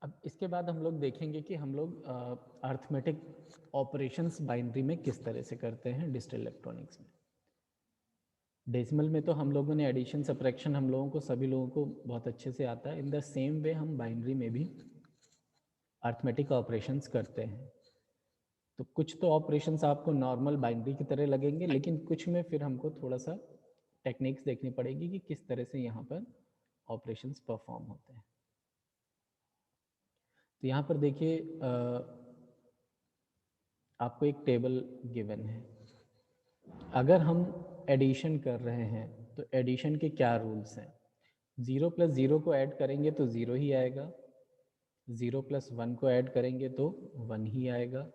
अब इसके बाद हम लोग देखेंगे कि हम लोग अर्थमेटिक ऑपरेशंस बाइनरी में किस तरह से करते हैं डिजिटल इलेक्ट्रॉनिक्स में। डेसिमल में तो हम लोगों ने एडिशन सब्ट्रैक्शन हम लोगों को सभी लोगों को बहुत अच्छे से आता है। इन द सेम वे हम बाइनरी में भी अर्थमेटिक ऑपरेशंस करते हैं। तो कुछ तो ऑपरेशंस आपको नॉर्मल बाइनरी की तरह लगेंगे, लेकिन कुछ में फिर हमको थोड़ा सा टेक्निक्स देखनी पड़ेगी कि किस तरह से यहाँ पर ऑपरेशंस परफॉर्म होते हैं। तो यहाँ पर देखिए आपको एक टेबल गिवन है। अगर हम एडिशन कर रहे हैं तो एडिशन के क्या रूल्स हैं। 0 + 0 को ऐड करेंगे तो 0 ही आएगा, 0 + 1 को ऐड करेंगे तो 1 ही आएगा,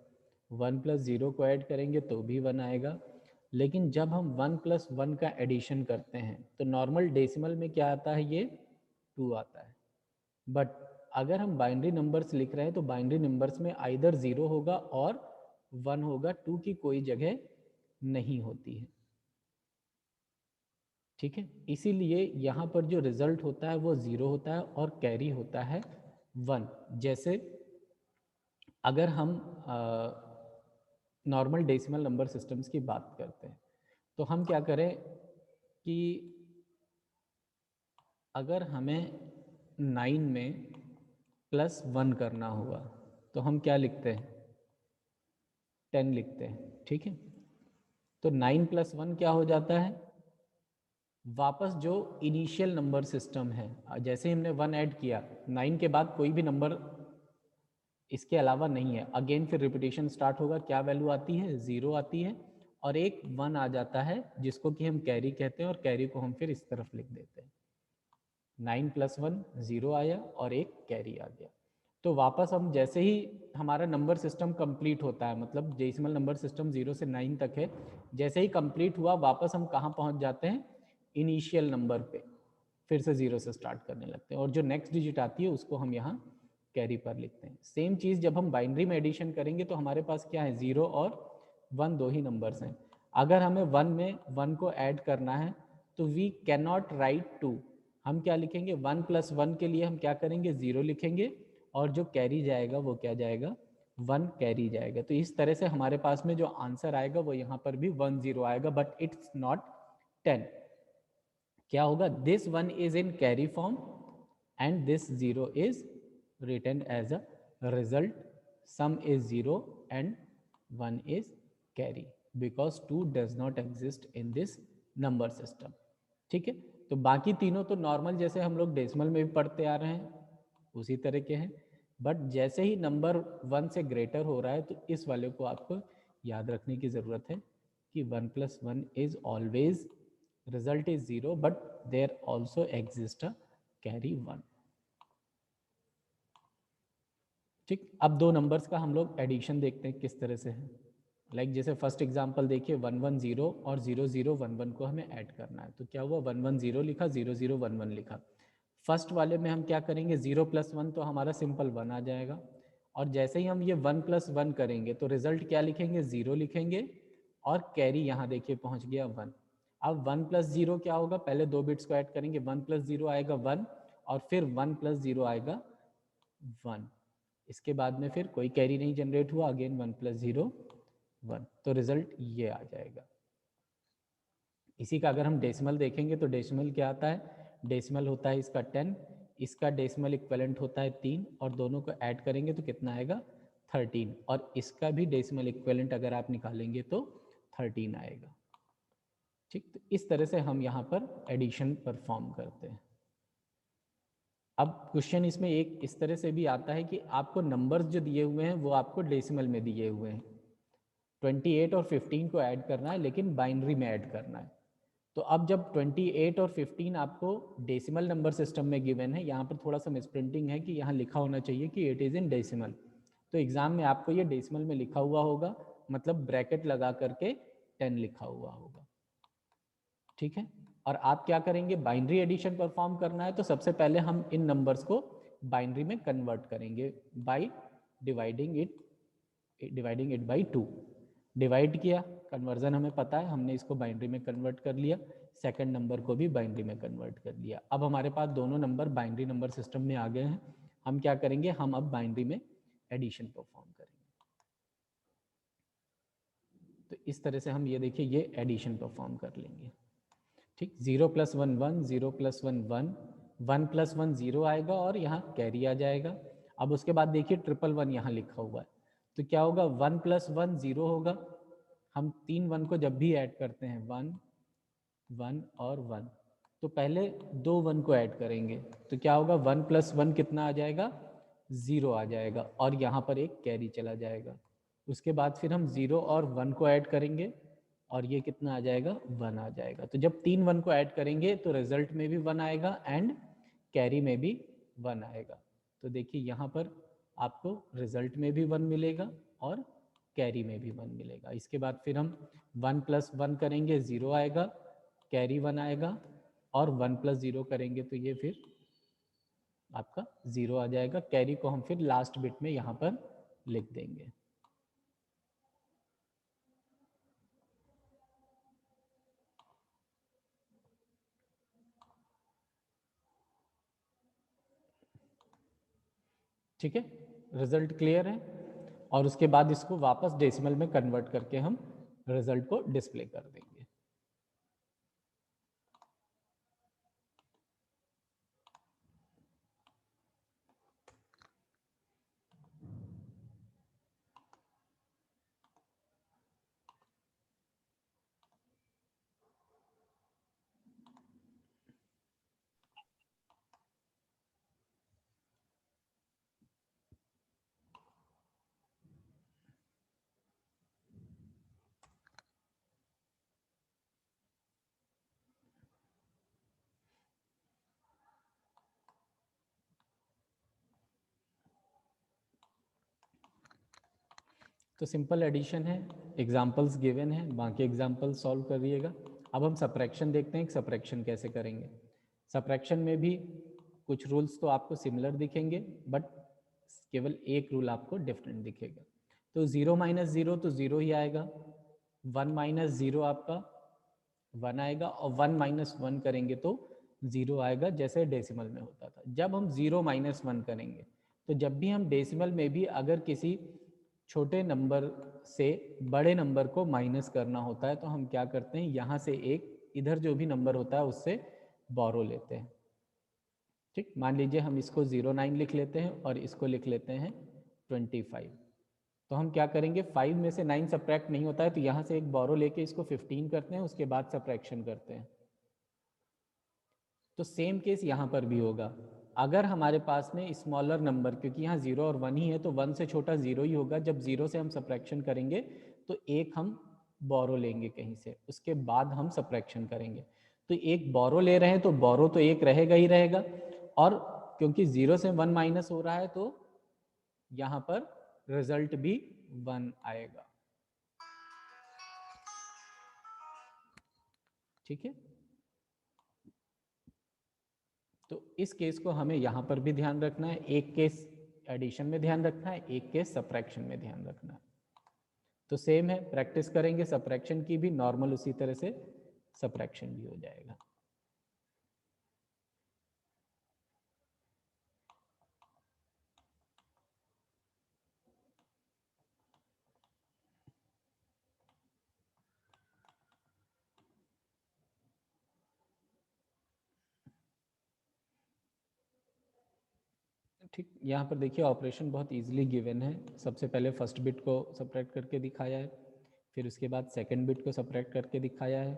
1 + 0 को ऐड करेंगे तो भी 1 आएगा। लेकिन जब हम 1 + 1 का एडिशन करते हैं तो नॉर्मल डेसिमल में क्या आता है, ये 2 आता है। बट अगर हम बाइनरी नंबर्स लिख रहे हैं तो बाइनरी नंबर्स में आइदर 0 होगा और 1 होगा, 2 की कोई जगह नहीं होती है। ठीक है, इसीलिए यहाँ पर जो रिजल्ट होता है वो 0 होता है और कैरी होता है 1। जैसे अगर हम नॉर्मल डेसिमल नंबर सिस्टम्स की बात करते हैं तो हम क्या करें कि अगर हमें 9 में +1 करना हुआ तो हम क्या लिखते हैं, 10 लिखते हैं। ठीक है, तो 9 + 1 क्या हो जाता है, वापस जो इनिशियल नंबर सिस्टम है, जैसे हमने 1 ऐड किया, 9 के बाद कोई भी नंबर इसके अलावा नहीं है, अगेन फिर रिपीटेशन स्टार्ट होगा। क्या वैल्यू आती है, 0 आती है और एक 1 आ जाता है जिसको कि हम कैरी कहते हैं, और कैरी को हम फिर इस तरफ लिख देते हैं। 9 + 1 0 आया और एक कैरी आ गया। तो वापस हम जैसे ही हमारा नंबर सिस्टम कंप्लीट होता है, मतलब डेसिमल नंबर सिस्टम 0 से 9 तक है, जैसे ही कंप्लीट हुआ वापस हम कहाँ पहुँच जाते हैं, इनिशियल नंबर पे, फिर से 0 से स्टार्ट करने लगते हैं और जो नेक्स्ट डिजिट आती है उसको हम यहाँ कैरी पर लिखते हैं। सेम चीज़ जब हम बाइनरी में एडिशन करेंगे तो हमारे पास क्या है, 0 और 1 दो ही नंबर्स हैं। अगर हमें 1 में 1 को ऐड करना है तो वी कैन नॉट राइट 2, हम क्या लिखेंगे, 1 + 1 के लिए हम क्या करेंगे, 0 लिखेंगे और जो कैरी जाएगा वो क्या जाएगा, 1 कैरी जाएगा। तो इस तरह से हमारे पास में जो आंसर आएगा वो यहाँ पर भी 1 0 आएगा, बट इट्स नॉट 10। क्या होगा, this 1 is in carry form and this 0 is written as a result, sum is 0 and 1 is carry, because 2 does not exist in this number system. ठीक है, तो बाकी तीनों तो नॉर्मल जैसे हम लोग डेसिमल में भी पढ़ते आ रहे हैं उसी तरह के हैं, बट जैसे ही नंबर 1 से ग्रेटर हो रहा है तो इस वाले को आपको याद रखने की ज़रूरत है कि 1 + 1 is always, result is 0 but there also exists a carry 1। ठीक, अब दो नंबर्स का हम लोग एडिशन देखते हैं किस तरह से है। लाइक जैसे फर्स्ट एग्जांपल देखिए, 1 1 0 और 0 0 1 1 को हमें ऐड करना है। तो क्या हुआ, 1 1 0 लिखा, 0 0 1 1 लिखा। फर्स्ट वाले में हम क्या करेंगे, 0 + 1 तो हमारा सिंपल 1 आ जाएगा, और जैसे ही हम ये 1 + 1 करेंगे तो रिजल्ट क्या लिखेंगे, 0 लिखेंगे और कैरी यहाँ देखिए पहुँच गया 1। अब 1 + 0 क्या होगा, पहले दो बिट्स को ऐड करेंगे, 1 + 0 आएगा 1 और फिर 1 + 0 आएगा 1। इसके बाद में फिर कोई कैरी नहीं जनरेट हुआ, अगेन 1 + 0 1, तो रिजल्ट ये आ जाएगा। इसी का अगर हम डेसिमल देखेंगे तो डेसिमल क्या आता है, डेसिमल होता है इसका 10, इसका डेसिमल इक्विवेलेंट होता है 3 और दोनों को ऐड करेंगे तो कितना आएगा, 13, और इसका भी डेसिमल इक्विवेलेंट अगर आप निकालेंगे तो 13 आएगा। ठीक, तो इस तरह से हम यहाँ पर एडिशन परफॉर्म करते हैं। अब क्वेश्चन इसमें एक इस तरह से भी आता है कि आपको नंबर्स जो दिए हुए हैं वो आपको डेसिमल में दिए हुए हैं, 28 और 15 को ऐड करना है, लेकिन बाइनरी में ऐड करना है। तो अब जब 28 और 15 आपको डेसिमल नंबर सिस्टम में गिवन है, यहाँ पर थोड़ा सा मिसप्रिंटिंग है कि यहाँ लिखा होना चाहिए कि इट इज़ इन डेसिमल। तो एग्ज़ाम में आपको ये डेसिमल में लिखा हुआ होगा, मतलब ब्रैकेट लगा करके 10 लिखा हुआ होगा, ठीक है। और आप क्या करेंगे, बाइनरी एडिशन परफॉर्म करना है, तो सबसे पहले हम इन नंबर्स को बाइनरी में कन्वर्ट करेंगे by dividing it by 2। Divide किया, कन्वर्जन हमें पता है, हमने इसको बाइनरी में कन्वर्ट कर लिया, सेकंड नंबर को भी बाइनरी में कन्वर्ट कर लिया। अब हमारे पास दोनों नंबर बाइनरी नंबर सिस्टम में आ गए हैं। हम क्या करेंगे, हम अब बाइनरी में एडिशन परफॉर्म करेंगे। तो इस तरह से हम ये देखिए ये एडिशन परफॉर्म कर लेंगे, ठीक। 0 + 1 1, 0 + 1 1, 1 + 1 0 आएगा और यहाँ कैरी आ जाएगा। अब उसके बाद देखिए 1 1 यहाँ लिखा हुआ है, तो क्या होगा, 1 + 1 0 होगा। हम 3 1 को जब भी ऐड करते हैं, 1 1 और 1, तो पहले 2 1 को ऐड करेंगे, तो क्या होगा, 1 + 1 कितना आ जाएगा, 0 आ जाएगा, और यहाँ पर एक कैरी चला जाएगा। उसके बाद फिर हम 0 और 1 को ऐड करेंगे, और ये कितना आ जाएगा, 1 आ जाएगा। तो जब 3 1 को ऐड करेंगे तो रिजल्ट में भी 1 आएगा एंड कैरी में भी 1 आएगा। तो देखिए यहाँ पर आपको रिजल्ट में भी 1 मिलेगा और कैरी में भी 1 मिलेगा। इसके बाद फिर हम 1 + 1 करेंगे, 0 आएगा, कैरी 1 आएगा, और 1 + 0 करेंगे तो ये फिर आपका 0 आ जाएगा। कैरी को हम फिर लास्ट बिट में यहाँ पर लिख देंगे। ठीक है, रिजल्ट क्लियर है। और उसके बाद इसको वापस डेसिमल में कन्वर्ट करके हम रिजल्ट को डिस्प्ले कर देंगे। तो सिंपल एडिशन है, एग्जाम्पल्स गिवन है, बाकी एग्जाम्पल्स सॉल्व करिएगा। अब हम सब्ट्रैक्शन देखते हैं कि सब्ट्रैक्शन कैसे करेंगे। सब्ट्रैक्शन में भी कुछ रूल्स तो आपको सिमिलर दिखेंगे, बट केवल एक रूल आपको डिफरेंट दिखेगा। तो 0 - 0 तो 0 ही आएगा, 1 - 0 आपका 1 आएगा, और 1 - 1 करेंगे तो 0 आएगा, जैसे डेसिमल में होता था। जब हम 0 - 1 करेंगे, तो जब भी हम डेसिमल में भी अगर किसी छोटे नंबर से बड़े नंबर को माइनस करना होता है, तो हम क्या करते हैं, यहाँ से एक इधर जो भी नंबर होता है उससे बोरो लेते हैं, ठीक। मान लीजिए हम इसको 09 लिख लेते हैं और इसको लिख लेते हैं 25। तो हम क्या करेंगे, 5 में से 9 सब्ट्रैक्ट नहीं होता है, तो यहाँ से एक बोरो लेके इसको 15 करते हैं, उसके बाद सब्ट्रैक्शन करते हैं। तो सेम केस यहाँ पर भी होगा। अगर हमारे पास में स्मॉलर नंबर, क्योंकि यहाँ 0 और 1 ही है, तो 1 से छोटा 0 ही होगा। जब 0 से हम सब्ट्रैक्शन करेंगे तो एक हम बोरो लेंगे कहीं से, उसके बाद हम सब्ट्रैक्शन करेंगे। तो एक बोरो ले रहे हैं तो बोरो तो एक रहेगा ही रहेगा, और क्योंकि 0 से 1 माइनस हो रहा है तो यहाँ पर रिजल्ट भी 1 आएगा, ठीक है। तो इस केस को हमें यहाँ पर भी ध्यान रखना है, एक केस एडिशन में ध्यान रखना है, एक केस सब्ट्रैक्शन में ध्यान रखना है। तो सेम है, प्रैक्टिस करेंगे सब्ट्रैक्शन की भी, नॉर्मल उसी तरह से सब्ट्रैक्शन भी हो जाएगा। ठीक, यहाँ पर देखिए ऑपरेशन बहुत इजीली गिवन है। सबसे पहले फर्स्ट बिट को सब्ट्रैक्ट करके दिखाया है, फिर उसके बाद सेकंड बिट को सब्ट्रैक्ट करके दिखाया है,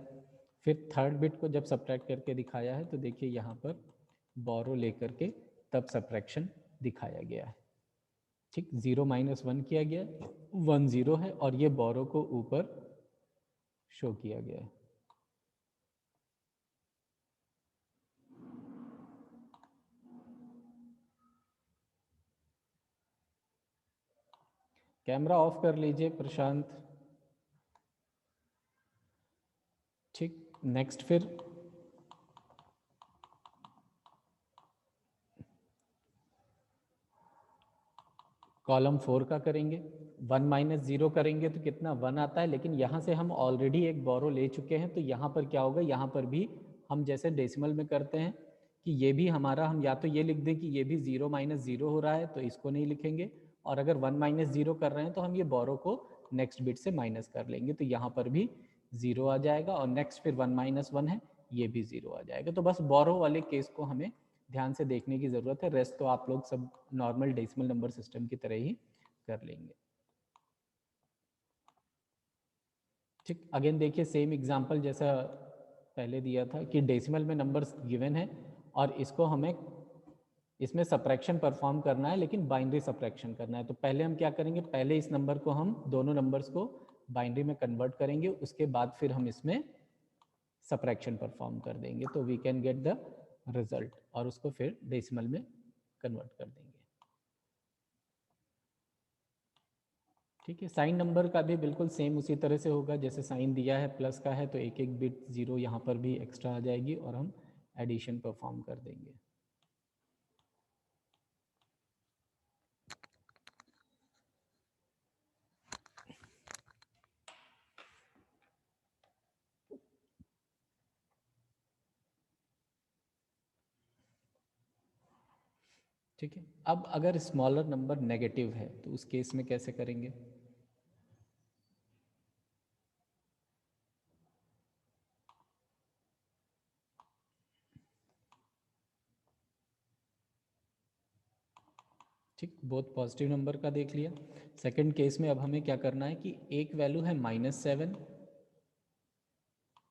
फिर थर्ड बिट को जब सब्ट्रैक्ट करके दिखाया है तो देखिए यहाँ पर बोरो लेकर के तब सब्ट्रैक्शन दिखाया गया है, ठीक, 0 माइनस 1 किया गया, 1 0 है, और ये बोरो को ऊपर शो किया गया है। कैमरा ऑफ कर लीजिए प्रशांत। ठीक, नेक्स्ट फिर कॉलम 4 का करेंगे। 1 माइनस 0 करेंगे तो कितना 1 आता है, लेकिन यहाँ से हम ऑलरेडी एक बोरो ले चुके हैं, तो यहाँ पर क्या होगा, यहाँ पर भी हम जैसे डेसिमल में करते हैं कि ये भी हमारा, हम या तो ये लिख दें कि ये भी 0 माइनस 0 हो रहा है, तो इसको नहीं लिखेंगे, और अगर 1 माइनस 0 कर रहे हैं तो हम ये बोरो को नेक्स्ट बिट से माइनस कर लेंगे, तो यहाँ पर भी 0 आ जाएगा, और नेक्स्ट फिर 1 माइनस 1 है, ये भी 0 आ जाएगा। तो बस बोरो वाले केस को हमें ध्यान से देखने की ज़रूरत है, रेस्ट तो आप लोग सब नॉर्मल डेसिमल नंबर सिस्टम की तरह ही कर लेंगे। ठीक, अगेन देखिए सेम एग्जांपल जैसा पहले दिया था कि डेसिमल में नंबर्स गिवन है और इसको हमें इसमें सब्ट्रैक्शन परफॉर्म करना है, लेकिन बाइनरी सब्ट्रैक्शन करना है। तो पहले हम क्या करेंगे, पहले इस नंबर को हम दोनों नंबर्स को बाइनरी में कन्वर्ट करेंगे, उसके बाद फिर हम इसमें सब्ट्रैक्शन परफॉर्म कर देंगे, तो we can get the result, और उसको फिर डेसिमल में कन्वर्ट कर देंगे। ठीक है, साइन नंबर का भी बिल्कुल सेम उसी तरह से होगा, जैसे साइन दिया है प्लस का है तो एक एक बिट 0 यहाँ पर भी एक्स्ट्रा आ जाएगी और हम एडिशन परफॉर्म कर देंगे। ठीक है, अब अगर स्मॉलर नंबर नेगेटिव है तो उस केस में कैसे करेंगे। ठीक, बहुत पॉजिटिव नंबर का देख लिया। सेकंड केस में अब हमें क्या करना है कि एक वैल्यू है -7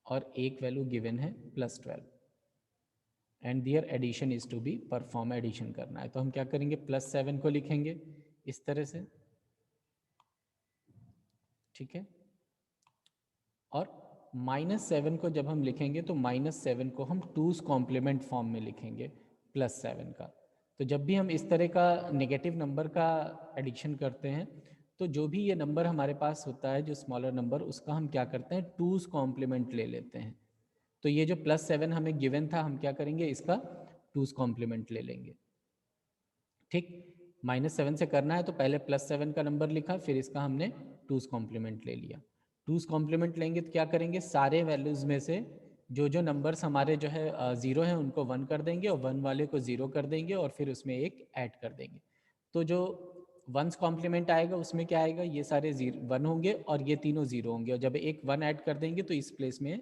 और एक वैल्यू गिवन है +12 and their addition is to be perform, addition करना है, तो हम क्या करेंगे, +7 को लिखेंगे इस तरह से, ठीक है, और -7 को जब हम लिखेंगे तो -7 को हम 2's कॉम्प्लीमेंट फॉर्म में लिखेंगे +7 का। तो जब भी हम इस तरह का नेगेटिव नंबर का एडिशन करते हैं तो जो भी ये नंबर हमारे पास होता है जो स्मॉलर नंबर, उसका हम क्या करते हैं 2's कॉम्प्लीमेंट ले लेते हैं। तो ये जो +7 हमें गिवन था, हम क्या करेंगे इसका 2's कॉम्प्लीमेंट ले लेंगे। ठीक, -7 से करना है तो पहले +7 का नंबर लिखा, फिर इसका हमने 2's कॉम्प्लीमेंट ले लिया। 2's कॉम्प्लीमेंट लेंगे तो क्या करेंगे, सारे वैल्यूज़ में से जो जो नंबर्स हमारे जो है 0 हैं उनको 1 कर देंगे और 1 वाले को 0 कर देंगे और फिर उसमें एक ऐड कर देंगे। तो जो 1's कॉम्प्लीमेंट आएगा उसमें क्या आएगा, ये सारे 1 होंगे और ये तीनों 0 होंगे, और जब एक 1 ऐड कर देंगे तो इस प्लेस में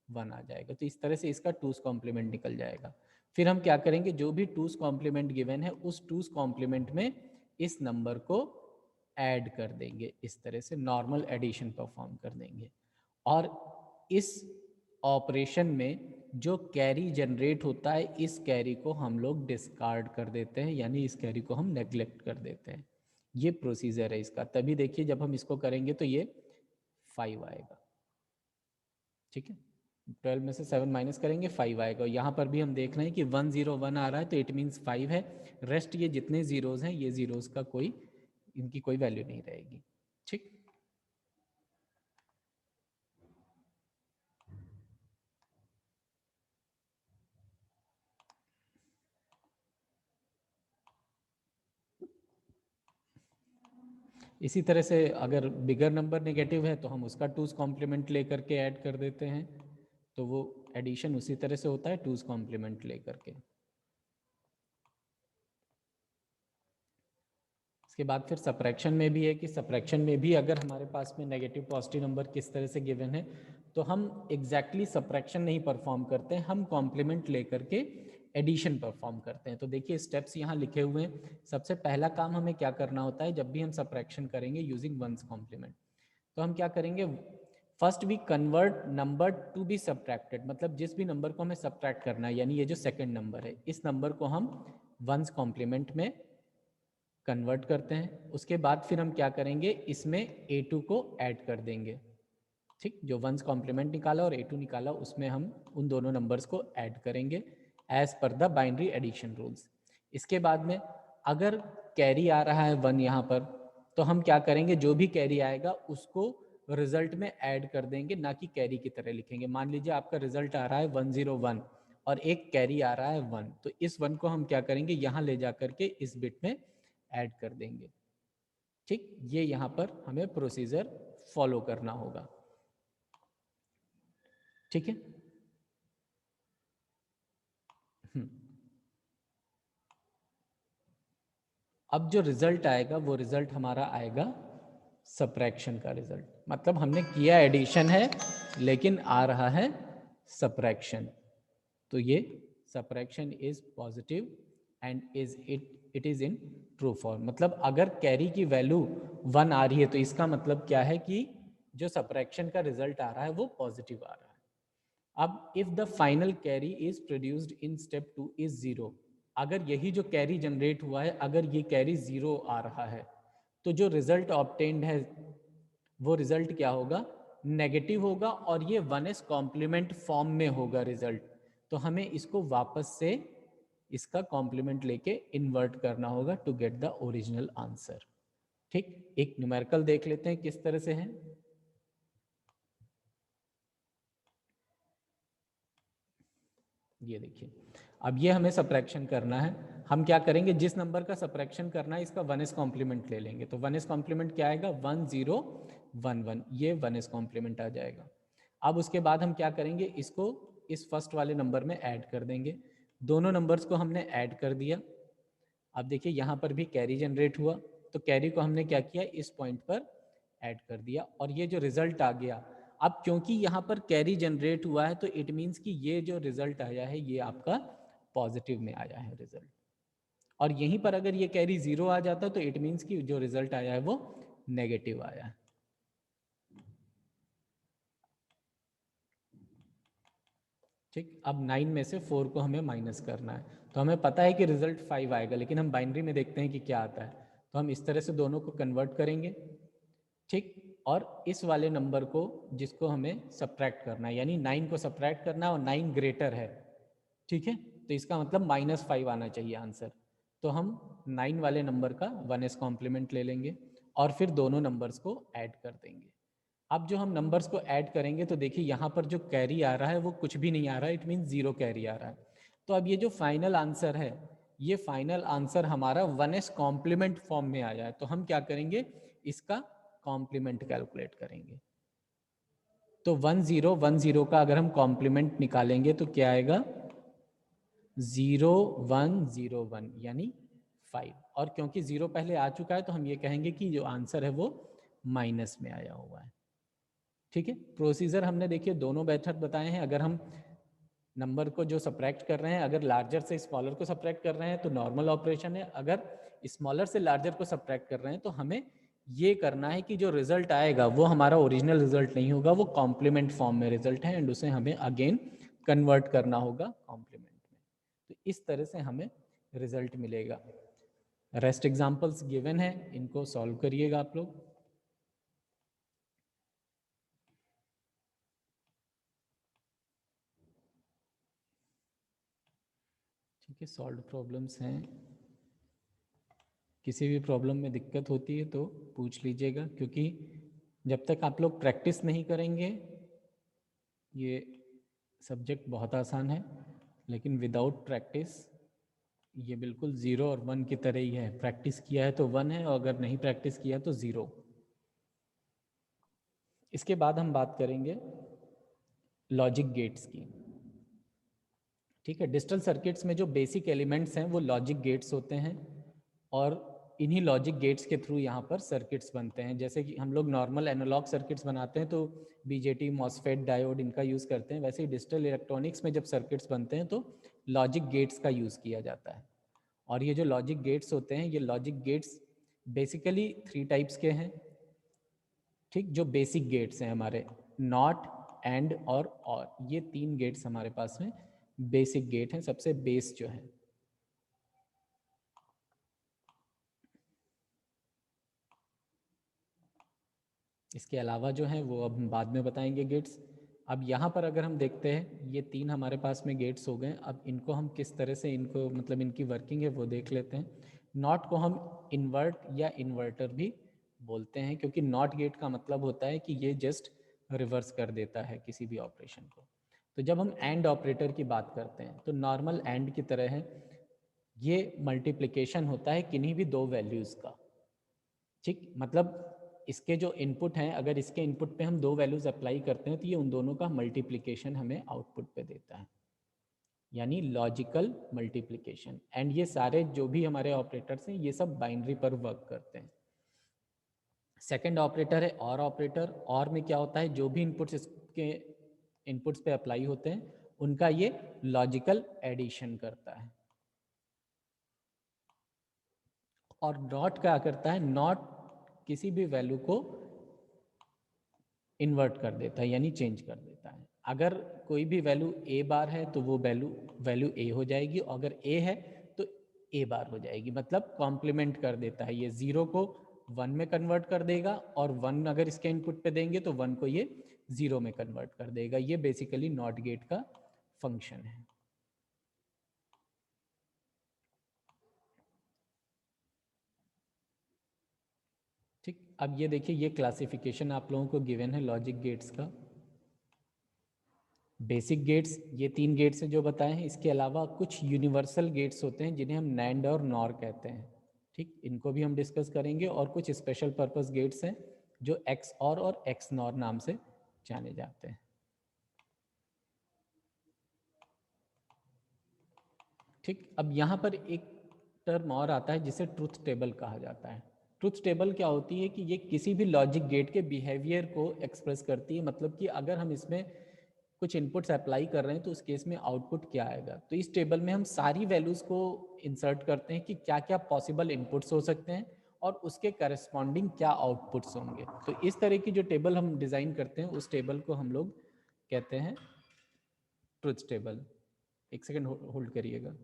1 आ जाएगा। तो इस तरह से इसका 2's कॉम्प्लीमेंट निकल जाएगा। फिर हम क्या करेंगे, जो भी 2's कॉम्प्लीमेंट गिवन है उस 2's कॉम्प्लीमेंट में इस नंबर को ऐड कर देंगे, इस तरह से नॉर्मल एडिशन परफॉर्म कर देंगे। और इस ऑपरेशन में जो कैरी जनरेट होता है, इस कैरी को हम लोग डिस्कार्ड कर देते हैं, यानी इस कैरी को हम नेग्लेक्ट कर देते हैं। ये प्रोसीजर है इसका, तभी देखिए जब हम इसको करेंगे तो ये 5 आएगा। ठीक है, 12 में से 7 माइनस करेंगे 5 आएगा, और यहाँ पर भी हम देख रहे हैं कि 101 आ रहा है तो इट मीन्स 5 है, रेस्ट ये जितने ज़ीरोज़ हैं ये ज़ीरोज़ का कोई, इनकी कोई वैल्यू नहीं रहेगी। ठीक, इसी तरह से अगर बिगर नंबर नेगेटिव है तो हम उसका 2's कॉम्प्लीमेंट लेकर के ऐड कर देते हैं, तो वो एडिशन उसी तरह से होता है 2's कॉम्प्लीमेंट लेकर के। इसके बाद फिर सब्ट्रैक्शन में भी है कि सब्ट्रैक्शन में भी अगर हमारे पास में नेगेटिव पॉजिटिव नंबर किस तरह से गिवन है तो हम एग्जैक्टली सब्ट्रैक्शन नहीं परफॉर्म करते हैं, हम कॉम्प्लीमेंट लेकर के एडिशन परफॉर्म करते हैं। तो देखिए स्टेप्स यहाँ लिखे हुए हैं। सबसे पहला काम हमें क्या करना होता है, जब भी हम सब्ट्रैक्शन करेंगे यूजिंग 1's कॉम्प्लीमेंट, तो हम क्या करेंगे, first we convert number to be subtracted, मतलब जिस भी नंबर को हमें सब्ट्रैक्ट करना है, यानी ये जो सेकंड नंबर है इस नंबर को हम 1's कॉम्प्लीमेंट में कन्वर्ट करते हैं। उसके बाद फिर हम क्या करेंगे, इसमें A2 को ऐड कर देंगे। ठीक, जो वंस कॉम्प्लीमेंट निकाला और A2 निकाला उसमें हम उन दोनों नंबर्स को ऐड करेंगे as per the binary addition rules. इसके बाद में अगर कैरी आ रहा है 1 यहाँ पर, तो हम क्या करेंगे, जो भी कैरी आएगा उसको रिजल्ट में ऐड कर देंगे, ना कि कैरी की तरह लिखेंगे। मान लीजिए आपका रिजल्ट आ रहा है 101 और एक कैरी आ रहा है 1, तो इस 1 को हम क्या करेंगे, यहाँ ले जा करके इस बिट में ऐड कर देंगे। ठीक, ये यहाँ पर हमें प्रोसीजर फॉलो करना होगा। ठीक है। अब जो रिजल्ट आएगा वो रिजल्ट हमारा आएगा सब्ट्रैक्शन का रिजल्ट, मतलब हमने किया एडिशन है लेकिन आ रहा है सब्ट्रैक्शन। तो ये subtraction is positive and it is in true form. मतलब अगर कैरी की वैल्यू 1 आ रही है तो इसका मतलब क्या है कि जो सब्ट्रैक्शन का रिजल्ट आ रहा है वो पॉजिटिव आ रहा है। अब if the final carry is produced in step 2 is 0, अगर यही जो कैरी जनरेट हुआ है अगर ये कैरी 0 आ रहा है तो जो रिजल्ट ऑब्टेन्ड है वो रिजल्ट क्या होगा, नेगेटिव होगा, और ये 1s कॉम्प्लीमेंट फॉर्म में होगा रिजल्ट। तो हमें इसको वापस से इसका कॉम्प्लीमेंट लेके इन्वर्ट करना होगा to get the original answer. ठीक, एक न्यूमेरिकल देख लेते हैं किस तरह से है। ये देखिए, अब ये हमें सब्ट्रैक्शन करना है। हम क्या करेंगे, जिस नंबर का सब्ट्रैक्शन करना है इसका 1s कॉम्प्लीमेंट ले लेंगे। तो 1s कॉम्प्लीमेंट क्या आएगा, 1011, ये 1s कॉम्प्लीमेंट आ जाएगा। अब उसके बाद हम क्या करेंगे, इसको इस फर्स्ट वाले नंबर में ऐड कर देंगे। दोनों नंबर्स को हमने ऐड कर दिया। अब देखिए यहाँ पर भी कैरी जनरेट हुआ, तो कैरी को हमने क्या किया, इस पॉइंट पर ऐड कर दिया, और ये जो रिजल्ट आ गया, अब क्योंकि यहाँ पर कैरी जनरेट हुआ है तो इट मीन्स कि ये जो रिजल्ट आया है ये आपका पॉजिटिव में आया है रिजल्ट। और यहीं पर अगर ये कैरी 0 आ जाता तो इट मीन्स कि जो रिजल्ट आया है वो नेगेटिव आया है। ठीक, अब 9 में से 4 को हमें माइनस करना है, तो हमें पता है कि रिजल्ट 5 आएगा, लेकिन हम बाइनरी में देखते हैं कि क्या आता है। तो हम इस तरह से दोनों को कन्वर्ट करेंगे। ठीक, और इस वाले नंबर को जिसको हमें सब्ट्रैक्ट करना है, यानी 9 को सब्ट्रैक्ट करना है और 9 ग्रेटर है, ठीक है, तो इसका मतलब -5 आना चाहिए आंसर। तो हम 9 वाले नंबर का 1s कॉम्प्लीमेंट ले लेंगे और फिर दोनों नंबर्स को ऐड कर देंगे। अब जो हम नंबर्स को ऐड करेंगे तो देखिए यहाँ पर जो कैरी आ रहा है वो कुछ भी नहीं आ रहा है, इट मीन 0 कैरी आ रहा है। तो अब ये जो फाइनल आंसर है, ये फाइनल आंसर हमारा 1s कॉम्प्लीमेंट फॉर्म में आया है। तो हम क्या करेंगे, इसका कॉम्प्लीमेंट कैलकुलेट करेंगे। तो 1010 का अगर हम कॉम्प्लीमेंट निकालेंगे तो क्या आएगा, 0101 यानी 5। और क्योंकि 0 पहले आ चुका है तो हम ये कहेंगे कि जो आंसर है वो माइनस में आया हुआ है। ठीक है, प्रोसीजर हमने देखिए दोनों मेथड बताए हैं। अगर हम नंबर को जो सब्ट्रैक्ट कर रहे हैं, अगर लार्जर से स्मॉलर को सब्ट्रैक्ट कर रहे हैं तो नॉर्मल ऑपरेशन है, अगर स्मॉलर से लार्जर को सब्ट्रैक्ट कर रहे हैं तो हमें ये करना है कि जो रिजल्ट आएगा वो हमारा ओरिजिनल रिजल्ट नहीं होगा, वो कॉम्प्लीमेंट फॉर्म में रिजल्ट है एंड उसे हमें अगेन कन्वर्ट करना होगा कॉम्प्लीमेंट में। तो इस तरह से हमें रिजल्ट मिलेगा। रेस्ट एग्जाम्पल्स गिवन है, इनको सॉल्व करिएगा आप लोग। ठीक है, सॉल्व प्रॉब्लम्स हैं। किसी भी प्रॉब्लम में दिक्कत होती है तो पूछ लीजिएगा, क्योंकि जब तक आप लोग प्रैक्टिस नहीं करेंगे, ये सब्जेक्ट बहुत आसान है लेकिन विदाउट प्रैक्टिस ये बिल्कुल 0 और 1 की तरह ही है। प्रैक्टिस किया है तो 1 है और अगर नहीं प्रैक्टिस किया तो 0। इसके बाद हम बात करेंगे लॉजिक गेट्स की। ठीक है, डिजिटल सर्किट्स में जो बेसिक एलिमेंट्स हैं वो लॉजिक गेट्स होते हैं, और इन्हीं लॉजिक गेट्स के थ्रू यहाँ पर सर्किट्स बनते हैं। जैसे कि हम लोग नॉर्मल एनालॉग सर्किट्स बनाते हैं तो बीजेटी, मॉसफेट, डायोड इनका यूज़ करते हैं, वैसे ही डिजिटल इलेक्ट्रॉनिक्स में जब सर्किट्स बनते हैं तो लॉजिक गेट्स का यूज़ किया जाता है। और ये जो लॉजिक गेट्स होते हैं, ये लॉजिक गेट्स बेसिकली 3 टाइप्स के हैं। ठीक, जो बेसिक गेट्स हैं हमारे, नॉट, एंड और ये 3 गेट्स हमारे पास में बेसिक गेट हैं, सबसे बेस जो है। इसके अलावा जो है वो अब हम बाद में बताएंगे गेट्स। अब यहाँ पर अगर हम देखते हैं ये 3 हमारे पास में गेट्स हो गए। अब इनको हम किस तरह से इनको मतलब इनकी वर्किंग है वो देख लेते हैं। नॉट को हम इन्वर्ट या इन्वर्टर भी बोलते हैं, क्योंकि नॉट गेट का मतलब होता है कि ये जस्ट रिवर्स कर देता है किसी भी ऑपरेशन को। तो जब हम एंड ऑपरेटर की बात करते हैं तो नॉर्मल एंड की तरह है, ये मल्टीप्लिकेशन होता है किन्हीं भी दो वैल्यूज़ का। ठीक, मतलब इसके जो इनपुट हैं, अगर इसके इनपुट पे हम दो वैल्यूज़ अप्लाई करते हैं तो ये उन दोनों का मल्टीप्लिकेशन हमें आउटपुट पे देता है, यानी लॉजिकल मल्टीप्लिकेशन। एंड ये सारे जो भी हमारे ऑपरेटर्स हैं ये सब बाइनरी पर वर्क करते हैं। सेकंड ऑपरेटर है और ऑपरेटर। और में क्या होता है, जो भी इनपुट्स इसके इनपुट्स पे अप्लाई होते हैं उनका ये लॉजिकल एडिशन करता है। और नॉट क्या करता है, नॉट किसी भी वैल्यू को इन्वर्ट कर देता है, यानी चेंज कर देता है। अगर कोई भी वैल्यू ए बार है तो वो वैल्यू ए हो जाएगी, अगर ए है तो ए बार हो जाएगी, मतलब कॉम्प्लीमेंट कर देता है। ये 0 को 1 में कन्वर्ट कर देगा, और 1 अगर इसके इनपुट पे देंगे तो 1 को ये 0 में कन्वर्ट कर देगा। ये बेसिकली नॉट गेट का फंक्शन है। ठीक, अब ये देखिए, ये क्लासिफिकेशन आप लोगों को गिवन है लॉजिक गेट्स का। बेसिक गेट्स ये 3 गेट्स हैं जो बताए हैं। इसके अलावा कुछ यूनिवर्सल गेट्स होते हैं जिन्हें हम नैंड और नॉर कहते हैं। ठीक, इनको भी हम डिस्कस करेंगे। और कुछ स्पेशल पर्पस गेट्स हैं जो एक्स और एक्स नॉर नाम से जाने जाते हैं। ठीक, अब यहाँ पर एक टर्म और आता है जिसे ट्रुथ टेबल कहा जाता है। ट्रुथ टेबल क्या होती है कि ये किसी भी लॉजिक गेट के बिहेवियर को एक्सप्रेस करती है। मतलब कि अगर हम इसमें कुछ इनपुट्स अप्लाई कर रहे हैं तो उस केस में आउटपुट क्या आएगा। तो इस टेबल में हम सारी वैल्यूज़ को इंसर्ट करते हैं कि क्या क्या पॉसिबल इनपुट्स हो सकते हैं और उसके करस्पॉन्डिंग क्या आउटपुट्स होंगे। तो इस तरह की जो टेबल हम डिज़ाइन करते हैं उस टेबल को हम लोग कहते हैं ट्रुथ टेबल। एक सेकेंड होल्ड करिएगा।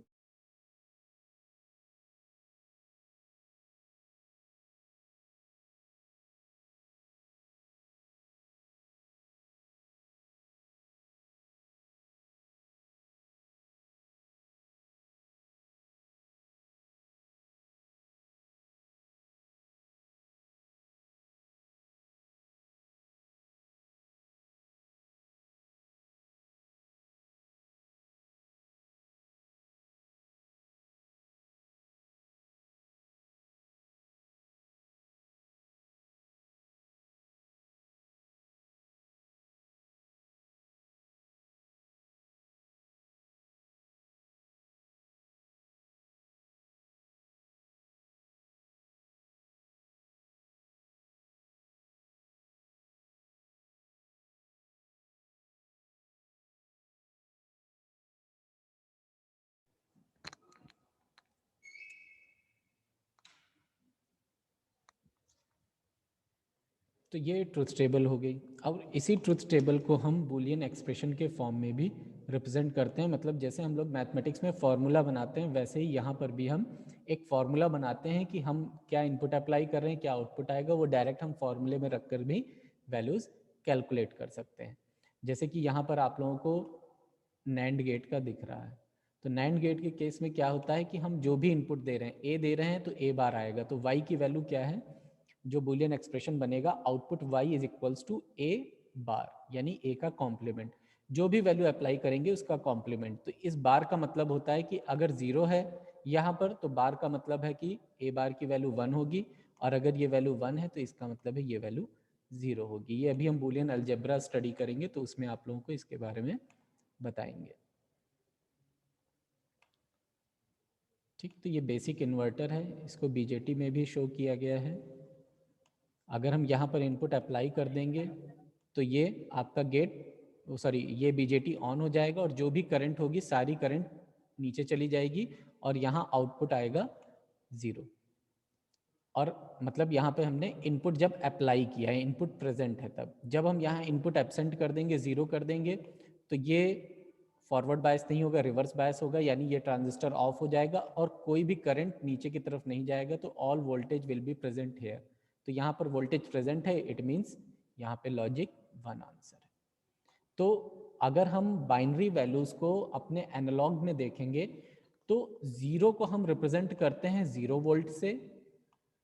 तो ये ट्रुथ टेबल हो गई। अब इसी ट्रुथ टेबल को हम बूलियन एक्सप्रेशन के फॉर्म में भी रिप्रेजेंट करते हैं। मतलब जैसे हम लोग मैथमेटिक्स में फॉर्मूला बनाते हैं वैसे ही यहाँ पर भी हम एक फॉर्मूला बनाते हैं कि हम क्या इनपुट अप्लाई कर रहे हैं, क्या आउटपुट आएगा, वो डायरेक्ट हम फॉर्मूले में रख कर भी वैल्यूज़ कैलकुलेट कर सकते हैं। जैसे कि यहाँ पर आप लोगों को नैंड गेट का दिख रहा है। तो नैंड गेट के केस में क्या होता है कि हम जो भी इनपुट दे रहे हैं, ए दे रहे हैं तो ए बार आएगा। तो वाई की वैल्यू क्या है, जो बूलियन एक्सप्रेशन बनेगा output y is equals to A bar, यानी ए का कॉम्प्लीमेंट। जो भी वैल्यू अप्लाई करेंगे उसका कॉम्प्लीमेंट। तो इस बार का मतलब होता है कि अगर 0 है यहाँ पर तो बार का मतलब है कि ए बार की वैल्यू 1 होगी, और अगर ये वैल्यू 1 है तो इसका मतलब है ये वैल्यू 0 होगी। ये अभी हम बूलियन अलजेब्रा स्टडी करेंगे तो उसमें आप लोगों को इसके बारे में बताएंगे। ठीक, तो ये बेसिक इन्वर्टर है, इसको बीजेटी में भी शो किया गया है। अगर हम यहाँ पर इनपुट अप्लाई कर देंगे तो ये आपका गेट सॉरी ये बीजेटी ऑन हो जाएगा, और जो भी करंट होगी सारी करंट नीचे चली जाएगी, और यहाँ आउटपुट आएगा 0। और मतलब यहाँ पे हमने इनपुट जब अप्लाई किया है, इनपुट प्रेजेंट है तब। जब हम यहाँ इनपुट एब्सेंट कर देंगे, 0 कर देंगे, तो ये फॉरवर्ड बायस नहीं होगा, रिवर्स बायस होगा, यानी ये ट्रांजिस्टर ऑफ हो जाएगा और कोई भी करंट नीचे की तरफ नहीं जाएगा। तो all voltage will be present here. तो यहाँ पर वोल्टेज प्रेजेंट है, इट मीन्स यहाँ पे लॉजिक 1 आंसर है। तो अगर हम बाइनरी वैल्यूज को अपने एनालॉग में देखेंगे तो 0 को हम रिप्रेजेंट करते हैं 0 वोल्ट से,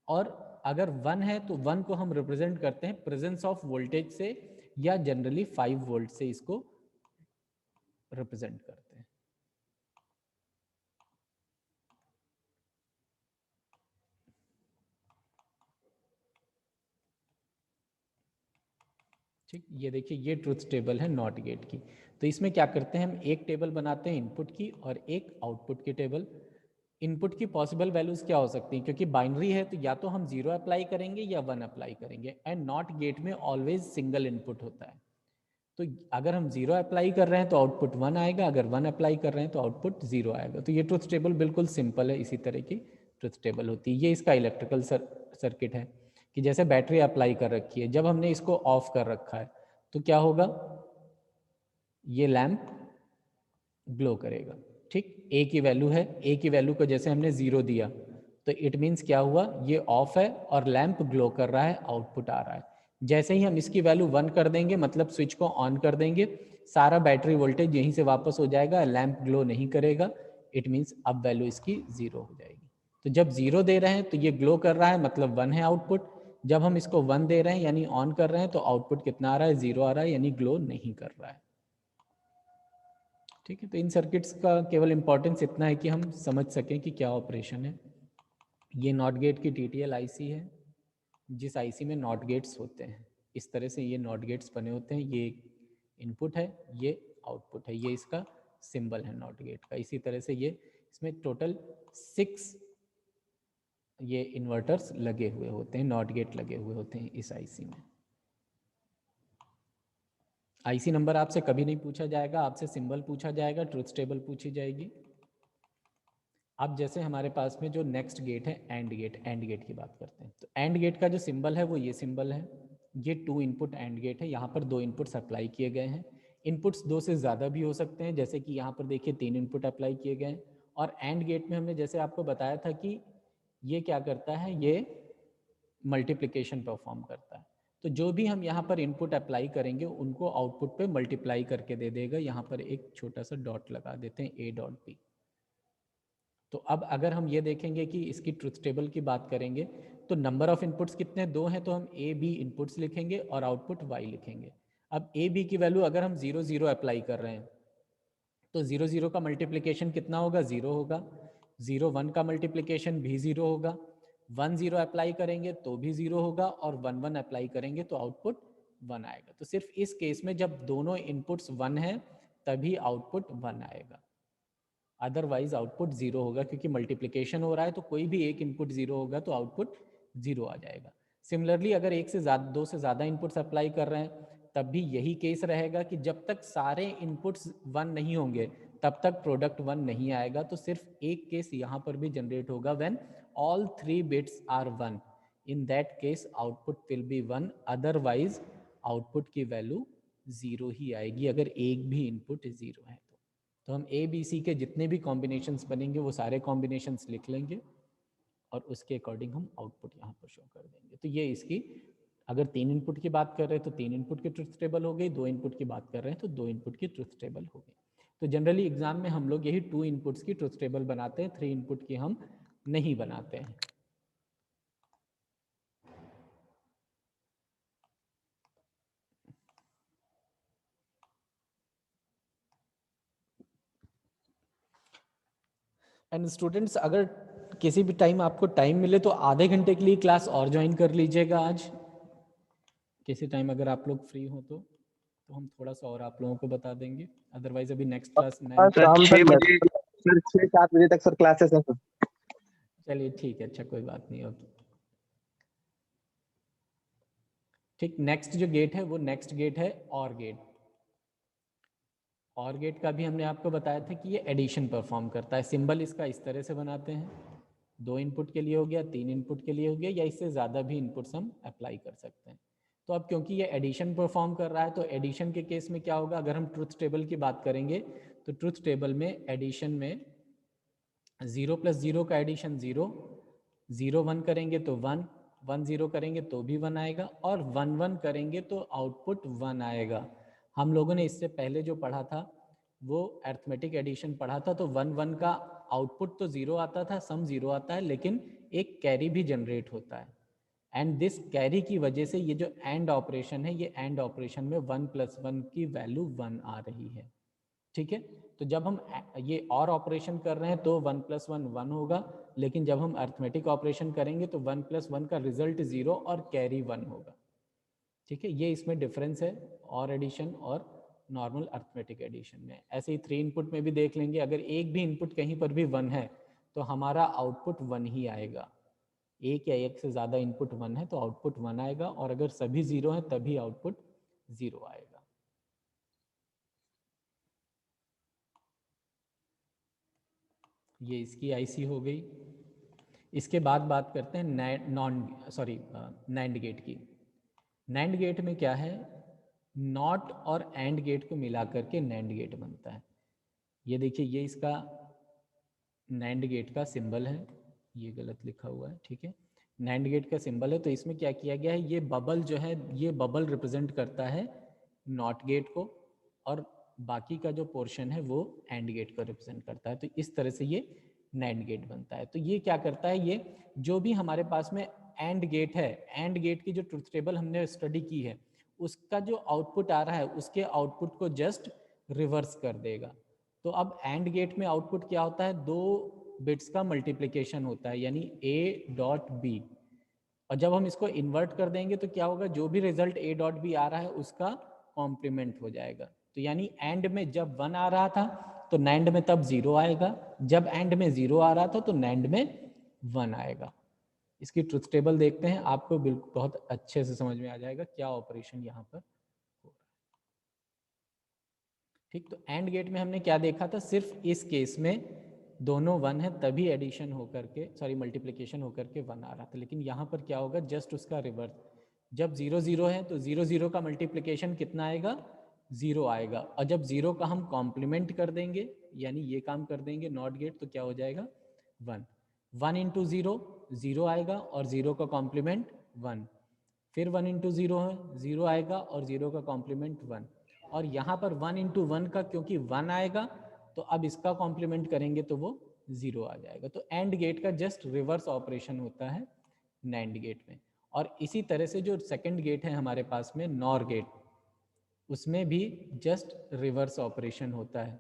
और अगर 1 है तो 1 को हम रिप्रेजेंट करते हैं प्रेजेंस ऑफ वोल्टेज से, या जनरली 5 वोल्ट से इसको रिप्रेजेंट करते हैं। ठीक, ये देखिए ये ट्रुथ टेबल है नॉट गेट की। तो इसमें क्या करते हैं, हम एक टेबल बनाते हैं इनपुट की और एक आउटपुट की टेबल। इनपुट की पॉसिबल वैल्यूज क्या हो सकती हैं, क्योंकि बाइनरी है तो या तो हम 0 अप्लाई करेंगे या 1 अप्लाई करेंगे, एंड नॉट गेट में ऑलवेज सिंगल इनपुट होता है। तो अगर हम 0 अप्लाई कर रहे हैं तो आउटपुट 1 आएगा, अगर 1 अप्लाई कर रहे हैं तो आउटपुट 0 आएगा। तो ये ट्रुथ टेबल बिल्कुल सिंपल है, इसी तरह की ट्रुथ टेबल होती है। ये इसका इलेक्ट्रिकल सर्किट है कि जैसे बैटरी अप्लाई कर रखी है, जब हमने इसको ऑफ कर रखा है तो क्या होगा, ये लैंप ग्लो करेगा। ठीक, ए की वैल्यू है, ए की वैल्यू को जैसे हमने 0 दिया तो इट मीन्स क्या हुआ, ये ऑफ है और लैंप ग्लो कर रहा है, आउटपुट आ रहा है। जैसे ही हम इसकी वैल्यू 1 कर देंगे, मतलब स्विच को ऑन कर देंगे, सारा बैटरी वोल्टेज यहीं से वापस हो जाएगा, लैंप ग्लो नहीं करेगा, इट मीन्स अब वैल्यू इसकी 0 हो जाएगी। तो जब 0 दे रहे हैं तो ये ग्लो कर रहा है, मतलब 1 है आउटपुट। जब हम इसको 1 दे रहे हैं यानी ऑन कर रहे हैं तो आउटपुट कितना आ रहा है, 0 आ रहा है, यानी ग्लो नहीं कर रहा है। ठीक है, तो इन सर्किट्स का केवल इंपॉर्टेंस इतना है कि हम समझ सकें कि क्या ऑपरेशन है। ये नॉट गेट की TTL IC है, जिस IC में नॉट गेट्स होते हैं। इस तरह से ये नॉट गेट्स बने होते हैं, ये इनपुट है, ये आउटपुट है, ये इसका सिंबल है नॉट गेट का। इसी तरह से ये इसमें टोटल 6 ये इन्वर्टर्स लगे हुए होते हैं, नॉट गेट लगे हुए होते हैं इस IC में। IC नंबर आपसे कभी नहीं पूछा जाएगा, आपसे सिंबल पूछा जाएगा, ट्रुथ टेबल पूछी जाएगी। अब जैसे हमारे पास में जो नेक्स्ट गेट है एंड गेट की बात करते हैं। तो एंड गेट का जो सिंबल है वो ये सिंबल है। ये 2 इनपुट एंड गेट है, यहाँ पर 2 इनपुट्स अप्लाई किए गए हैं। इनपुट्स 2 से ज़्यादा भी हो सकते हैं, जैसे कि यहाँ पर देखिए 3 इनपुट अप्लाई किए गए हैं। और एंड गेट में हमने जैसे आपको बताया था कि ये क्या करता है, ये मल्टीप्लिकेशन परफॉर्म करता है। तो जो भी हम यहाँ पर इनपुट अप्लाई करेंगे उनको आउटपुट पे मल्टीप्लाई करके दे देगा। यहाँ पर एक छोटा सा डॉट लगा देते हैं, A.P। तो अब अगर हम ये देखेंगे कि इसकी ट्रुथ टेबल की बात करेंगे तो नंबर ऑफ इनपुट्स कितने, 2 हैं, तो हम A B इनपुट्स लिखेंगे और आउटपुट Y लिखेंगे। अब A B की वैल्यू अगर हम 0 0 अप्लाई कर रहे हैं तो 0 0 का मल्टीप्लिकेशन कितना होगा, 0 होगा। 0 1 का मल्टीप्लिकेशन भी 0 होगा। 1 0 अप्लाई करेंगे तो भी 0 होगा, और 1 1 अप्लाई करेंगे तो आउटपुट 1 आएगा। तो सिर्फ इस केस में जब दोनों इनपुट्स 1 है तभी आउटपुट 1 आएगा, अदरवाइज आउटपुट 0 होगा, क्योंकि मल्टीप्लिकेशन हो रहा है तो कोई भी एक इनपुट 0 होगा तो आउटपुट 0 आ जाएगा। सिमिलरली अगर एक से ज़्यादा, 2 से ज़्यादा इनपुट्स अप्लाई कर रहे हैं तब भी यही केस रहेगा कि जब तक सारे इनपुट्स 1 नहीं होंगे तब तक प्रोडक्ट 1 नहीं आएगा। तो सिर्फ एक केस यहाँ पर भी जनरेट होगा, when all 3 bits are 1, in that case output will be 1, otherwise output की वैल्यू 0 ही आएगी अगर एक भी इनपुट 0 है। तो हम ABC के जितने भी कॉम्बिनेशंस बनेंगे वो सारे कॉम्बिनेशंस लिख लेंगे और उसके अकॉर्डिंग हम आउटपुट यहाँ पर शो कर देंगे। तो ये इसकी, अगर 3 इनपुट की बात कर रहे हैं तो 3 इनपुट की ट्रुथ टेबल हो गई, 2 इनपुट की बात कर रहे हैं तो 2 इनपुट की ट्रुथ टेबल हो गई। तो जनरली एग्जाम में हम लोग यही 2 इनपुट्स की ट्रुथ टेबल बनाते हैं, 3 इनपुट की हम नहीं बनाते हैं। एंड स्टूडेंट्स, अगर किसी भी टाइम आपको टाइम मिले तो आधे घंटे के लिए क्लास और ज्वाइन कर लीजिएगा आज। किसी टाइम अगर आप लोग फ्री हो तो हम थोड़ा सा और आप लोगों को बता देंगे, अदरवाइज अभी नेक्स्ट क्लास 9 शाम 6 बजे सर, 6-7 बजे तक सर क्लासेस हैं। चलिए ठीक है, अच्छा कोई बात नहीं होगी। ठीक, नेक्स्ट जो गेट है वो नेक्स्ट गेट है और गेट। और गेट का भी हमने आपको बताया था कि ये एडिशन परफॉर्म करता है। सिंबल इसका इस तरह से बनाते हैं, 2 इनपुट के लिए हो गया, 3 इनपुट के लिए हो गया, या इससे ज़्यादा भी इनपुट्स हम अप्लाई कर सकते हैं। तो अब क्योंकि ये एडिशन परफॉर्म कर रहा है तो एडिशन के केस में क्या होगा, अगर हम ट्रुथ टेबल की बात करेंगे तो ट्रुथ टेबल में एडिशन में 0 + 0 का एडिशन 0, 0 1 करेंगे तो 1, 1 0 करेंगे तो भी 1 आएगा, और 1 1 करेंगे तो आउटपुट 1 आएगा। हम लोगों ने इससे पहले जो पढ़ा था वो अर्थमेटिक एडिशन पढ़ा था, तो 1 1 का आउटपुट तो 0 आता था, सम 0 आता है, लेकिन एक कैरी भी जनरेट होता है। एंड दिस कैरी की वजह से ये जो एंड ऑपरेशन है, ये एंड ऑपरेशन में 1 + 1 की वैल्यू 1 आ रही है। ठीक है, तो जब हम ये और ऑपरेशन कर रहे हैं तो 1 + 1 1 होगा, लेकिन जब हम अर्थमेटिक ऑपरेशन करेंगे तो 1 + 1 का रिजल्ट 0 और कैरी 1 होगा। ठीक है, ये इसमें डिफरेंस है और एडिशन और नॉर्मल अर्थमेटिक एडिशन में। ऐसे ही 3 इनपुट में भी देख लेंगे, अगर एक भी इनपुट कहीं पर भी 1 है तो हमारा आउटपुट 1 ही आएगा। एक या एक से ज़्यादा इनपुट 1 है तो आउटपुट 1 आएगा, और अगर सभी 0 हैं तभी आउटपुट 0 आएगा। ये इसकी आईसी हो गई। इसके बाद बात करते हैं नैंड गेट की। नैंड गेट में क्या है, नॉट और एंड गेट को मिला करके नैंड गेट बनता है। ये देखिए, ये इसका नैंड गेट का सिंबल है, ये गलत लिखा हुआ है, ठीक है, नैंड गेट का सिंबल है। तो इसमें क्या किया गया है, ये बबल जो है, ये बबल रिप्रेजेंट करता है नॉट गेट को, और बाकी का जो पोर्शन है वो एंड गेट को रिप्रेजेंट करता है। तो इस तरह से ये नैंड गेट बनता है। तो ये क्या करता है, ये जो भी हमारे पास में एंड गेट है, एंड गेट की जो ट्रुथ टेबल हमने स्टडी की है, उसका जो आउटपुट आ रहा है उसके आउटपुट को जस्ट रिवर्स कर देगा। तो अब एंड गेट में आउटपुट क्या होता है, 2 बिट्स का मल्टीप्लिकेशन होता है, यानी A.B, और जब हम इसको इन्वर्ट कर देंगे तो क्या होगा, जो भी रिजल्ट A.B आ रहा है उसका कॉम्प्लीमेंट हो जाएगा। तो यानी एंड में जब 1 आ रहा था तो नैंड में तब 0 आएगा, जब एंड में 0 आ रहा था तो नैंड में 1 आएगा। इसकी ट्रुथ टेबल देखते हैं, आपको बिल्कुल बहुत अच्छे से समझ में आ जाएगा क्या ऑपरेशन यहाँ पर हो रहा है। ठीक, तो एंड गेट में हमने क्या देखा था, सिर्फ इस केस में दोनों 1 है तभी एडिशन होकर के, सॉरी मल्टीप्लिकेशन होकर के 1 आ रहा था। लेकिन यहाँ पर क्या होगा, जस्ट उसका रिवर्स। जब 0 0 है तो 0 0 का मल्टीप्लिकेशन कितना आएगा, 0 आएगा, और जब 0 का हम कॉम्प्लीमेंट कर देंगे, यानी ये काम कर देंगे नॉट गेट, तो क्या हो जाएगा 1। 1 × 0 0 आएगा, और 0 का कॉम्प्लीमेंट 1, फिर 1 × 0 है 0 आएगा, और 0 का कॉम्प्लीमेंट 1, और यहाँ पर 1 × 1 का क्योंकि 1 आएगा तो अब इसका कॉम्प्लीमेंट करेंगे तो वो 0 आ जाएगा। तो एंड गेट का जस्ट रिवर्स ऑपरेशन होता है नैंड गेट में। और इसी तरह से जो सेकंड गेट है हमारे पास में नॉर गेट, उसमें भी जस्ट रिवर्स ऑपरेशन होता है।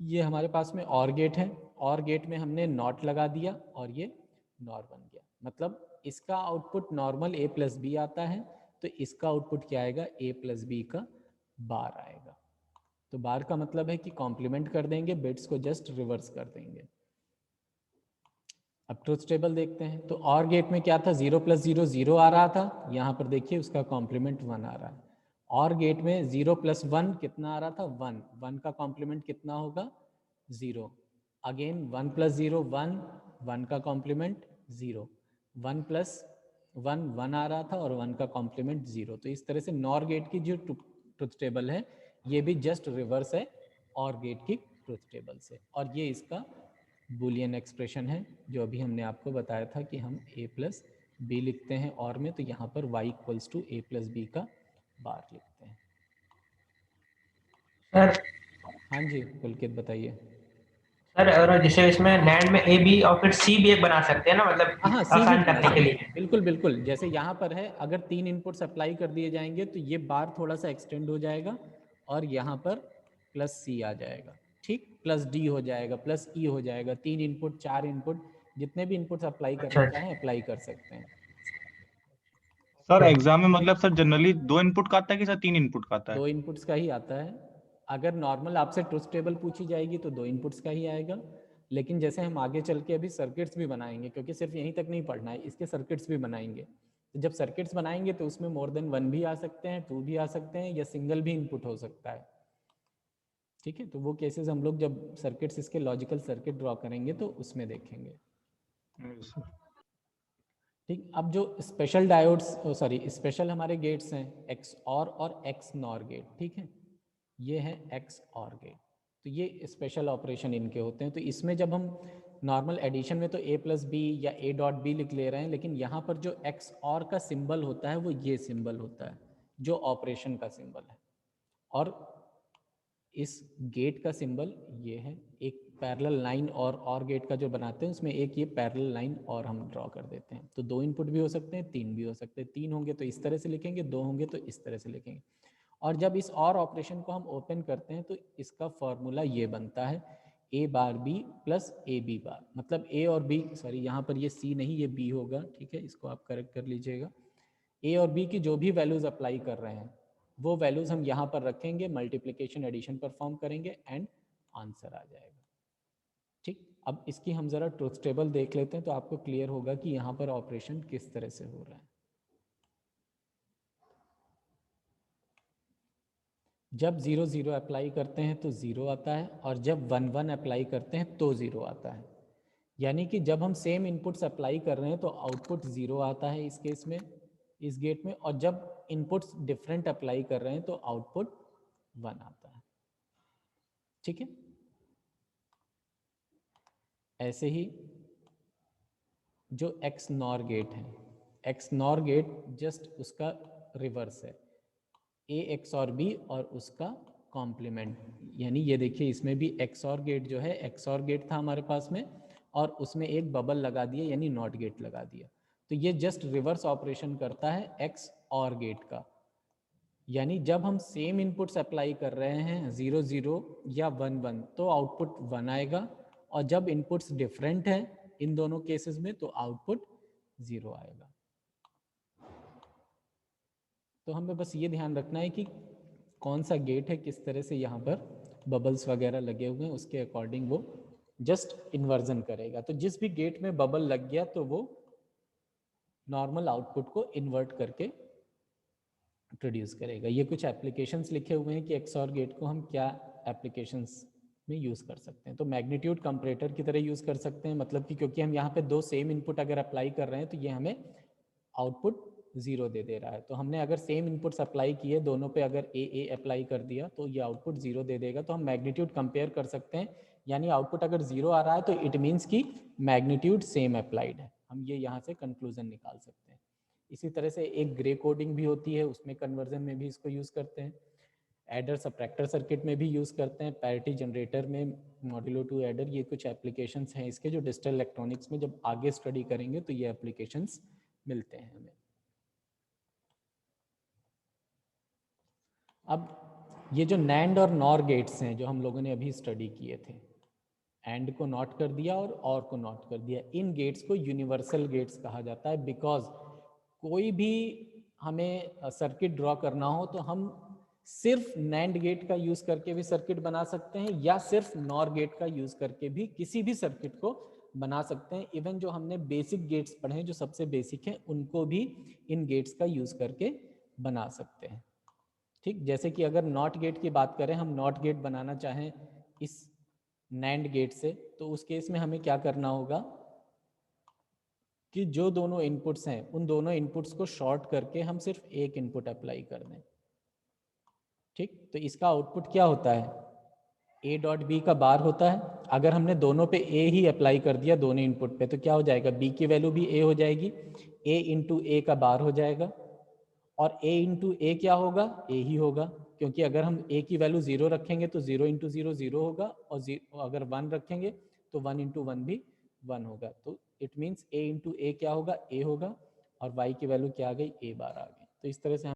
ये हमारे पास में और गेट है, और गेट में हमने नॉट लगा दिया और ये नॉर बन गया, मतलब इसका आउटपुट नॉर्मल A+B आता है, तो इसका आउटपुट क्या आएगा, A+B का बार आएगा। तो बार का मतलब है कि कॉम्प्लीमेंट कर देंगे, बिट्स को जस्ट रिवर्स कर देंगे। अब ट्रुथ टेबल देखते हैं, तो और गेट में क्या था, 0 + 0 0 आ रहा था, यहाँ पर देखिए उसका कॉम्प्लीमेंट 1 आ रहा है। और गेट में 0 + 1 कितना आ रहा था, 1, 1 का कॉम्प्लीमेंट कितना होगा 0, अगेन 1 + 0 1, 1 का कॉम्प्लीमेंट 0, 1 + 1 1 आ रहा था, और 1 का कॉम्प्लीमेंट 0। तो इस तरह से नॉर गेट की जो ट्रुथ टेबल है ये भी जस्ट रिवर्स है और गेट की ट्रुथ टेबल से। और ये इसका बूलियन एक्सप्रेशन है जो अभी हमने आपको बताया था कि हम A+B लिखते हैं और में, तो यहाँ पर y = A+B का बार लिखते हैं। सर हाँ जी पुलकित बताइए। सर, और जैसे इसमें नैंड में ए बी और फिर सी भी एक बना सकते हैं ना, मतलब हाँ सी भी आसान बना करने के सकते लिए। हैं, बिल्कुल बिल्कुल। जैसे यहाँ पर है, अगर 3 इनपुट्स अप्लाई कर दिए जाएंगे तो ये बार थोड़ा सा एक्सटेंड हो जाएगा, और यहाँ पर +C आ जाएगा, ठीक, +D हो जाएगा, +E हो जाएगा। 3 इनपुट 4 इनपुट जितने भी इनपुट्स अप्लाई अच्छा करना अच्छा। चाहें अप्लाई कर सकते हैं। सर एग्जाम में मतलब सर जनरली 2 इनपुट का आता है कि सर 3 इनपुट का आता है? 2 इनपुट्स का ही आता है। अगर नॉर्मल आपसे ट्रुथ टेबल पूछी जाएगी तो 2 इनपुट्स का ही आएगा, लेकिन जैसे हम आगे चल के अभी सर्किट्स भी बनाएंगे, क्योंकि सिर्फ यहीं तक नहीं पढ़ना है, इसके सर्किट्स भी बनाएंगे। तो जब सर्किट्स बनाएंगे तो उसमें मोर देन 1 भी आ सकते हैं, 2 भी आ सकते हैं, या सिंगल भी इनपुट हो सकता है। ठीक है, तो वो केसेस हम लोग जब सर्किट्स, इसके लॉजिकल सर्किट ड्रॉ करेंगे तो उसमें देखेंगे। ठीक, अब जो स्पेशल डायोड्स, सॉरी स्पेशल हमारे गेट्स हैं XOR और XNOR गेट, ठीक है, ये है XOR गेट। तो ये स्पेशल ऑपरेशन इनके होते हैं। तो इसमें जब हम नॉर्मल एडिशन में तो a प्लस बी या a डॉट बी लिख ले रहे हैं, लेकिन यहाँ पर जो x और का सिंबल होता है वो ये सिंबल होता है जो ऑपरेशन का सिंबल है, और इस गेट का सिंबल ये है। एक पैरेलल लाइन और गेट का जो बनाते हैं उसमें एक ये पैरेलल लाइन और हम ड्रॉ कर देते हैं। तो 2 इनपुट भी हो सकते हैं, 3 भी हो सकते हैं। 3 होंगे तो इस तरह से लिखेंगे, 2 होंगे तो इस तरह से लिखेंगे। और जब इस और ऑपरेशन को हम ओपन करते हैं तो इसका फॉर्मूला ये बनता है a bar b plus a b bar, मतलब a और b, सॉरी यहाँ पर ये c नहीं ये b होगा, ठीक है, इसको आप करेक्ट कर लीजिएगा। a और b की जो भी वैल्यूज़ अप्लाई कर रहे हैं वो वैल्यूज़ हम यहाँ पर रखेंगे, मल्टीप्लिकेशन एडिशन परफॉर्म करेंगे एंड आंसर आ जाएगा। ठीक, अब इसकी हम ज़रा ट्रुथ टेबल देख लेते हैं तो आपको क्लियर होगा कि यहाँ पर ऑपरेशन किस तरह से हो रहा है। जब 0 0 अप्लाई करते हैं तो 0 आता है, और जब 1 1 अप्लाई करते हैं तो 0 आता है। यानी कि जब हम सेम इनपुट्स अप्लाई कर रहे हैं तो आउटपुट 0 आता है इस केस में, इस गेट में, और जब इनपुट्स डिफरेंट अप्लाई कर रहे हैं तो आउटपुट 1 आता है। ठीक है, ऐसे ही जो एक्स नॉर गेट है, एक्स नॉर गेट जस्ट उसका रिवर्स है, ए एक्स और बी और उसका कॉम्प्लीमेंट। यानी ये देखिए इसमें भी एक्स और गेट जो है, एक्स और गेट था हमारे पास में और उसमें एक बबल लगा दिया यानी नॉट गेट लगा दिया। तो ये जस्ट रिवर्स ऑपरेशन करता है एक्स और गेट का। यानी जब हम सेम इनपुट्स अप्लाई कर रहे हैं 0 0 या 1 1 तो आउटपुट 1 आएगा, और जब इनपुट्स डिफरेंट हैं इन दोनों केसेस में तो आउटपुट 0 आएगा। तो हमें बस ये ध्यान रखना है कि कौन सा गेट है, किस तरह से यहाँ पर बबल्स वगैरह लगे हुए हैं, उसके अकॉर्डिंग वो जस्ट इन्वर्जन करेगा। तो जिस भी गेट में बबल लग गया तो वो नॉर्मल आउटपुट को इन्वर्ट करके प्रोड्यूस करेगा। ये कुछ एप्लीकेशंस लिखे हुए हैं कि एक्सऑर गेट को हम क्या एप्लीकेशंस में यूज़ कर सकते हैं। तो मैग्नीट्यूड कंपैरेटर की तरह यूज़ कर सकते हैं, मतलब कि क्योंकि हम यहाँ पे 2 सेम इनपुट अगर अप्लाई कर रहे हैं तो ये हमें आउटपुट 0 दे रहा है। तो हमने अगर सेम इनपुट्स अप्लाई किए, दोनों पे अगर ए अप्लाई कर दिया तो ये आउटपुट 0 दे देगा। तो हम मैग्नीट्यूड कंपेयर कर सकते हैं, यानी आउटपुट अगर 0 आ रहा है तो इट मीन्स कि मैग्नीट्यूड सेम अप्लाइड है। हम ये यहाँ से कंक्लूजन निकाल सकते हैं। इसी तरह से एक ग्रे कोडिंग भी होती है, उसमें कन्वर्जन में भी इसको यूज़ करते हैं। एडर सब्ट्रैक्टर सर्किट में भी यूज़ करते हैं, पैरिटी जनरेटर में मॉड्यूलो 2 एडर। ये कुछ एप्लीकेशंस हैं इसके जो डिजिटल इलेक्ट्रॉनिक्स में जब आगे स्टडी करेंगे तो ये एप्लीकेशंस मिलते हैं हमें। अब ये जो नैंड और नॉर गेट्स हैं जो हम लोगों ने अभी स्टडी किए थे, एंड को नॉट कर दिया और को नॉट कर दिया, इन गेट्स को यूनिवर्सल गेट्स कहा जाता है। बिकॉज कोई भी हमें सर्किट ड्रॉ करना हो तो हम सिर्फ नैंड गेट का यूज़ करके भी सर्किट बना सकते हैं, या सिर्फ नॉर गेट का यूज़ करके भी किसी भी सर्किट को बना सकते हैं। इवन जो हमने बेसिक गेट्स पढ़े हैं, जो सबसे बेसिक हैं, उनको भी इन गेट्स का यूज़ करके बना सकते हैं। ठीक, जैसे कि अगर नॉट गेट की बात करें, हम नॉट गेट बनाना चाहें इस नैंड गेट से, तो उस केस में हमें क्या करना होगा कि जो दोनों इनपुट्स हैं उन दोनों इनपुट्स को शॉर्ट करके हम सिर्फ एक इनपुट अप्लाई कर दें। ठीक, तो इसका आउटपुट क्या होता है, ए डॉट बी का बार होता है। अगर हमने दोनों पे ए ही अप्लाई कर दिया दोनों इनपुट पे तो क्या हो जाएगा, बी की वैल्यू भी ए हो जाएगी, ए इंटू ए का बार हो जाएगा, और a इंटू ए क्या होगा, a ही होगा, क्योंकि अगर हम a की वैल्यू 0 रखेंगे तो 0 इंटू 0 0 होगा, और अगर 1 रखेंगे तो 1 इंटू 1 भी 1 होगा। तो इट मीन्स a इंटू ए क्या होगा, a होगा, और y की वैल्यू क्या आ गई, a बार आ गई। तो इस तरह से